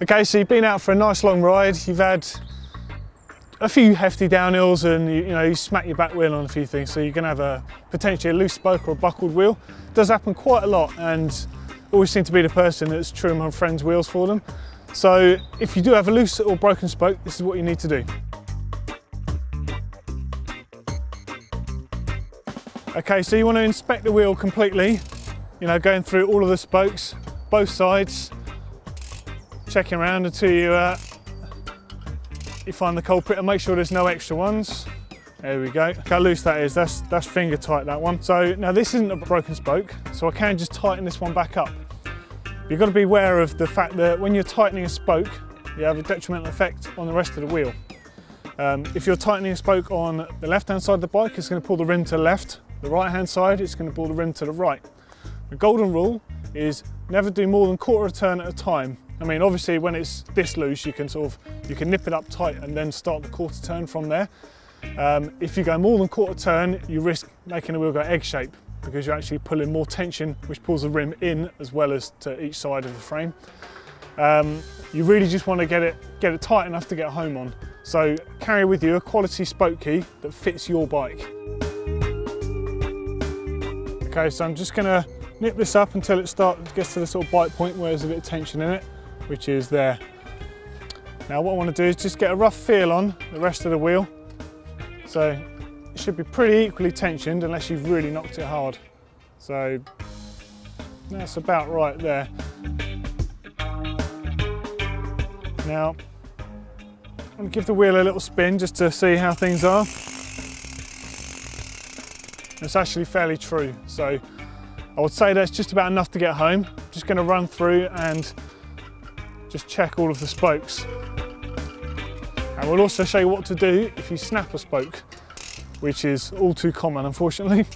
Okay, so you've been out for a nice long ride, you've had a few hefty downhills and you smack your back wheel on a few things, so you're going to have potentially a loose spoke or a buckled wheel. It does happen quite a lot and always seem to be the person that's trimming my friend's wheels for them. So if you do have a loose or broken spoke, this is what you need to do. Okay, so you want to inspect the wheel completely, going through all of the spokes, both sides, checking around until you find the culprit and make sure there's no extra ones. There we go. Look how loose that is, that's finger tight, that one. So now this isn't a broken spoke, so I can just tighten this one back up. You've got to be aware of the fact that when you're tightening a spoke, you have a detrimental effect on the rest of the wheel. If you're tightening a spoke on the left-hand side of the bike, it's going to pull the rim to the left. The right-hand side, it's going to pull the rim to the right. The golden rule is never do more than quarter of a turn at a time. I mean, obviously when it's this loose, you can nip it up tight and then start the quarter turn from there. If you go more than quarter turn, you risk making the wheel go egg shape because you're actually pulling more tension, which pulls the rim in as well as to each side of the frame. You really just want to get it tight enough to get home on. So carry with you a quality spoke key that fits your bike. Okay, so I'm just going to nip this up until it gets to the sort of bite point where there's a bit of tension in it, which is there. Now what I want to do is just get a rough feel on the rest of the wheel. So it should be pretty equally tensioned unless you've really knocked it hard. So that's about right there. Now I'm going to give the wheel a little spin just to see how things are. It's actually fairly true, so I would say that's just about enough to get home. I'm just going to run through and just check all of the spokes. And we'll also show you what to do if you snap a spoke, which is all too common, unfortunately.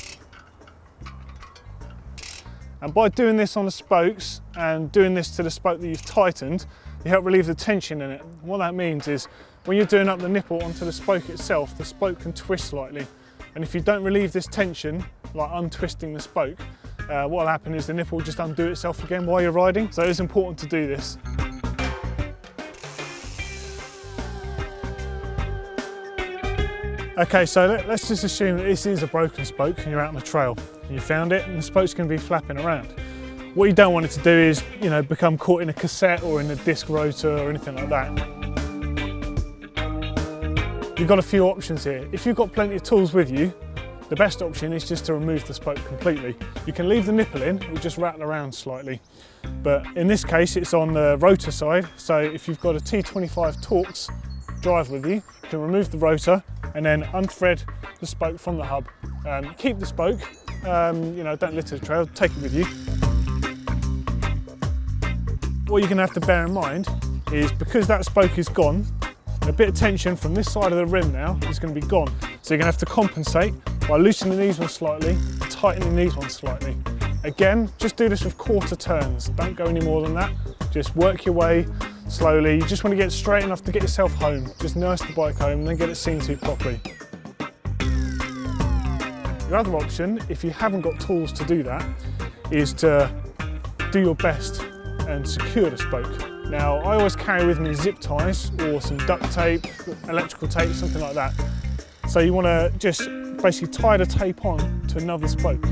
And by doing this on the spokes and doing this to the spoke that you've tightened, you help relieve the tension in it. And what that means is when you're doing up the nipple onto the spoke itself, the spoke can twist slightly. And if you don't relieve this tension, like untwisting the spoke, what will happen is the nipple will just undo itself again while you're riding. So it's important to do this. Okay, so let's just assume that this is a broken spoke and you're out on the trail and you found it and the spoke's going to be flapping around. What you don't want it to do is, become caught in a cassette or in a disc rotor or anything like that. You've got a few options here. If you've got plenty of tools with you, the best option is just to remove the spoke completely. You can leave the nipple in, it will just rattle around slightly. But in this case, it's on the rotor side. So if you've got a T25 Torx drive with you, you can remove the rotor and then unthread the spoke from the hub. Keep the spoke, don't litter the trail, take it with you. What you're going to have to bear in mind is because that spoke is gone, a bit of tension from this side of the rim now is going to be gone. So you're going to have to compensate by loosening these ones slightly, tightening these ones slightly. Again, just do this with quarter turns. Don't go any more than that. Just work your way slowly. You just want to get straight enough to get yourself home. Just nurse the bike home and then get it seen to properly. Your other option, if you haven't got tools to do that, is to do your best and secure the spoke. Now, I always carry with me zip ties or some duct tape, electrical tape, something like that. So you want to just basically tie the tape on to another spoke.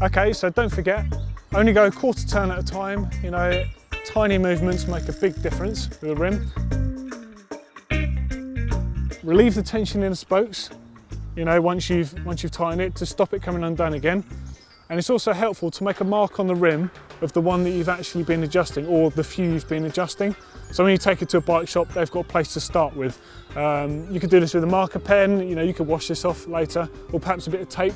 Okay, so don't forget, only go a quarter turn at a time. Tiny movements make a big difference with the rim. Relieve the tension in the spokes, once you've tightened it, to stop it coming undone again. And it's also helpful to make a mark on the rim of the one that you've actually been adjusting or the few you've been adjusting. So when you take it to a bike shop, they've got a place to start with. You could do this with a marker pen, you could wash this off later, or perhaps a bit of tape.